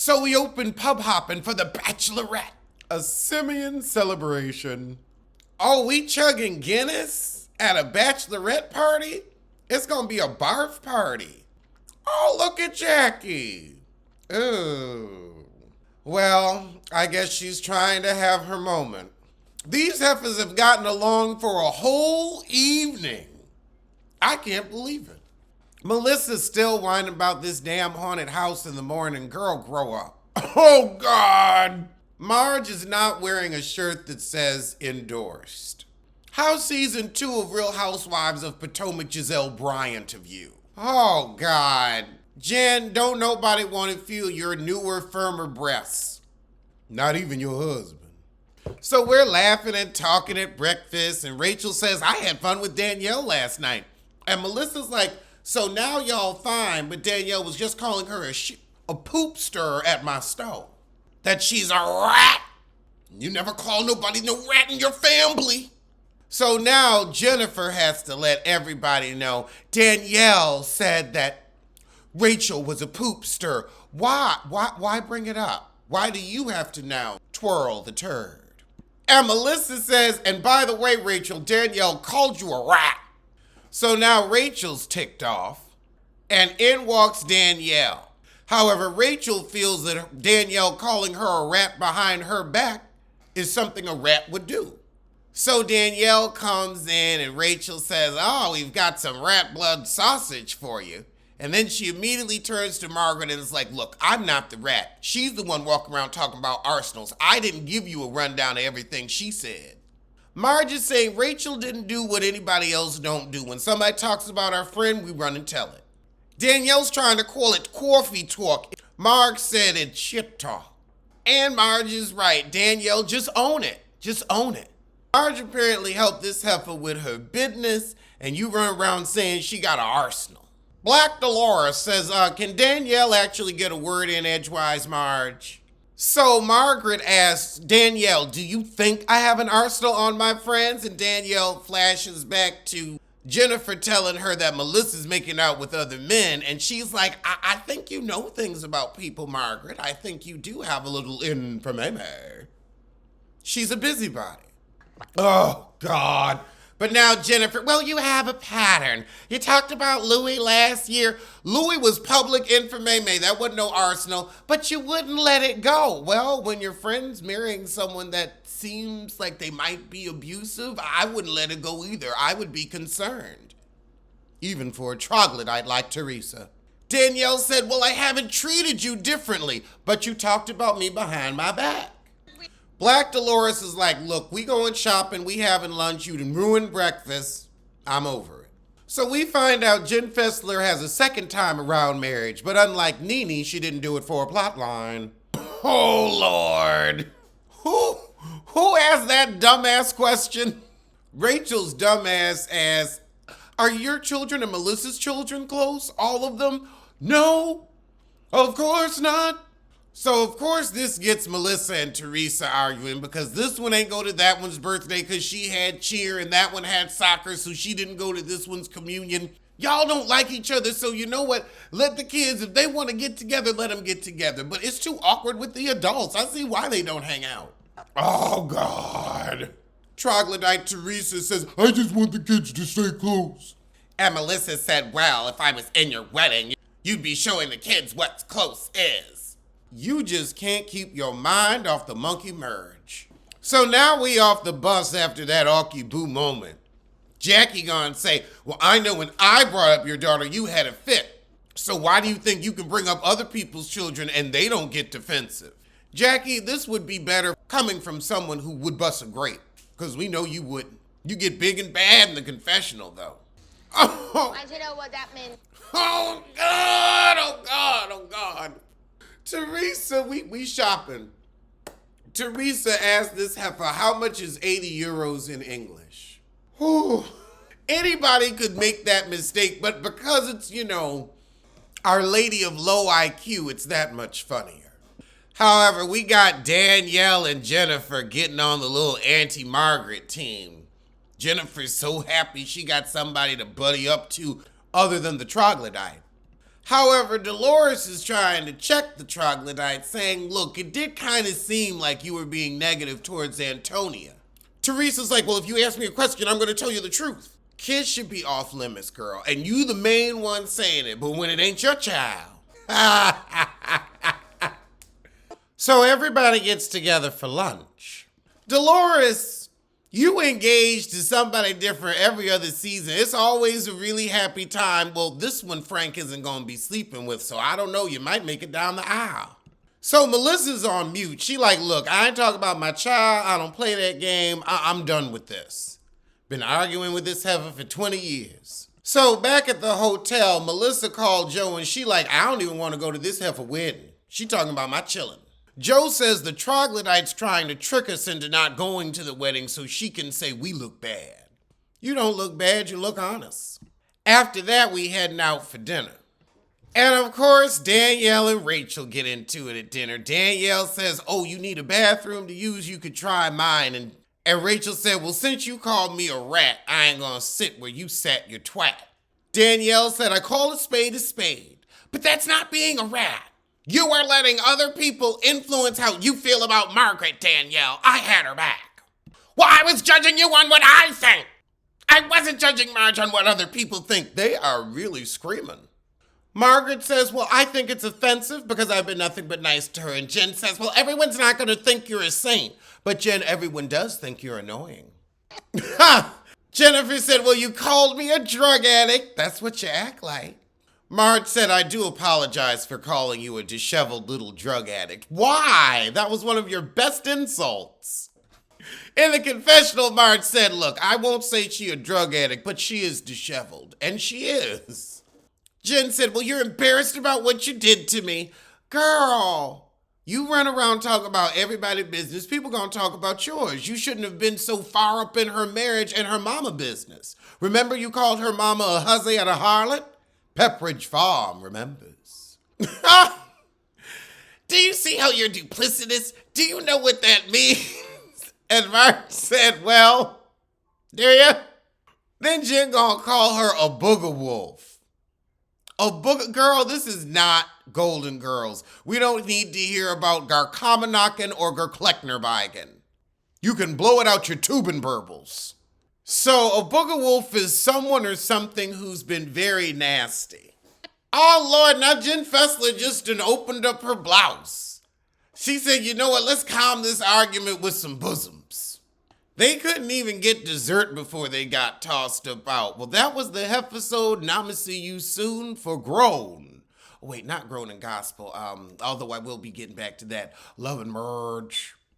So we opened pub hopping for the Bachelorette, a simian celebration. Oh, we chugging Guinness at a Bachelorette party? It's gonna be a barf party. Oh, look at Jackie. Ooh. Well, I guess she's trying to have her moment. These heifers have gotten along for a whole evening. I can't believe it. Melissa's still whining about this damn haunted house in the morning. Girl, grow up. Oh, God. Marge is not wearing a shirt that says endorsed. How's season 2 of Real Housewives of Potomac Giselle Bryant of you? Oh, God. Jen, don't nobody want to feel your newer, firmer breasts. Not even your husband. So we're laughing and talking at breakfast, and Rachel says, I had fun with Danielle last night. And Melissa's like, so now y'all fine, but Danielle was just calling her a poop stirrer at my stove. That she's a rat. You never call nobody no rat in your family. So now Jennifer has to let everybody know Danielle said that Rachel was a poop stirrer. Why bring it up? Why do you have to now twirl the turd? And Melissa says, and by the way, Rachel, Danielle called you a rat. So now Rachel's ticked off, and in walks Danielle. However, Rachel feels that Danielle calling her a rat behind her back is something a rat would do. So Danielle comes in, and Rachel says, oh, we've got some rat blood sausage for you. And then she immediately turns to Margaret and is like, look, I'm not the rat. She's the one walking around talking about arsenals. I didn't give you a rundown of everything she said. Marge is saying Rachel didn't do what anybody else don't do. When somebody talks about our friend, we run and tell it. Danielle's trying to call it coffee talk. Marge said it's shit talk. And Marge is right. Danielle, just own it. Just own it. Marge apparently helped this heifer with her business, and you run around saying she got an arsenal. Black Dolores says, can Danielle actually get a word in edgewise, Marge? So Margaret asks, Danielle, do you think I have an arsenal on my friends? And Danielle flashes back to Jennifer telling her that Melissa's making out with other men. And she's like, I think you know things about people, Margaret. I think you do have a little information. She's a busybody. Oh, God. But now Jennifer, well, you have a pattern. You talked about Louis last year. Louis was public information. That wasn't no arsenal, but you wouldn't let it go. Well, when your friend's marrying someone that seems like they might be abusive, I wouldn't let it go either. I would be concerned. Even for a troglodyte like Teresa. Danielle said, well, I haven't treated you differently, but you talked about me behind my back. Black Dolores is like, look, we going shopping, we having lunch, you done ruined breakfast, I'm over it. So we find out Jen Fessler has a second time around marriage, but unlike Nene, she didn't do it for a plot line. Oh, Lord. Who asked that dumbass question? Rachel's dumbass asked, are your children and Melissa's children close? All of them? No, of course not. So, of course, this gets Melissa and Teresa arguing because this one ain't go to that one's birthday because she had cheer and that one had soccer, so she didn't go to this one's communion. Y'all don't like each other, so you know what? Let the kids, if they want to get together, let them get together. But it's too awkward with the adults. I see why they don't hang out. Oh, God. Troglodyte Teresa says, I just want the kids to stay close. And Melissa said, well, if I was in your wedding, you'd be showing the kids what close is. You just can't keep your mind off the monkey merge. So now we off the bus after that Awky Boo moment. Jackie gonna say, well, I know when I brought up your daughter, you had a fit. So why do you think you can bring up other people's children and they don't get defensive? Jackie, this would be better coming from someone who would bust a grape, because we know you wouldn't. You get big and bad in the confessional, though. Oh, Want to know what that means? oh God, oh God, oh God. Teresa, we shopping. Teresa asked this heifer, how much is 80 euros in English? Whew. Anybody could make that mistake, but because it's, Our Lady of Low IQ, it's that much funnier. However, we got Danielle and Jennifer getting on the little Auntie Margaret team. Jennifer's so happy she got somebody to buddy up to other than the troglodyte. However, Dolores is trying to check the troglodyte, saying, look, it did kind of seem like you were being negative towards Antonia. Teresa's like, well, if you ask me a question, I'm going to tell you the truth. Kids should be off limits, girl, and you the main one saying it, but when it ain't your child. So everybody gets together for lunch. Dolores, you engaged to somebody different every other season. It's always a really happy time. Well, this one Frank isn't going to be sleeping with, so I don't know. You might make it down the aisle. So Melissa's on mute. She like, look, I ain't talking about my child. I don't play that game. I'm done with this. Been arguing with this heifer for 20 years. So back at the hotel, Melissa called Joe and she like, I don't even want to go to this heifer wedding. She talking about my chilling. Joe says the troglodyte's trying to trick us into not going to the wedding so she can say we look bad. You don't look bad, you look honest. After that, we heading out for dinner. And of course, Danielle and Rachel get into it at dinner. Danielle says, oh, you need a bathroom to use, you could try mine. And Rachel said, well, since you called me a rat, I ain't gonna sit where you sat, you twat. Danielle said, I call a spade, but that's not being a rat. You are letting other people influence how you feel about Margaret, Danielle. I had her back. Well, I was judging you on what I think. I wasn't judging Marge on what other people think. They are really screaming. Margaret says, well, I think it's offensive because I've been nothing but nice to her. And Jen says, well, everyone's not going to think you're a saint. But Jen, everyone does think you're annoying. Jennifer said, well, you called me a drug addict. That's what you act like. Marge said, I do apologize for calling you a disheveled little drug addict. Why? That was one of your best insults. In the confessional, Marge said, look, I won't say she a drug addict, but she is disheveled. And she is. Jen said, well, you're embarrassed about what you did to me. Girl, you run around talking about everybody's business. People gonna talk about yours. You shouldn't have been so far up in her marriage and her mama business. Remember you called her mama a hussy and a harlot? Pepperidge Farm remembers. Do you see how you're duplicitous? Do you know what that means? And Marge said, well, do you? Then Jen gonna call her a booger wolf. A booger, girl, this is not Golden Girls. We don't need to hear about Garkamanaken or Gerklecknerbigen. You can blow it out your tubing burbles. So a booger wolf is someone or something who's been very nasty. Oh Lord, now Jen Fessler just opened up her blouse. She said, you know what, let's calm this argument with some bosoms. They couldn't even get dessert before they got tossed about. Well, that was the episode, and I'ma see you soon for Grown. Oh, wait, not Grown and Gospel, although I will be getting back to that. Love and Merge.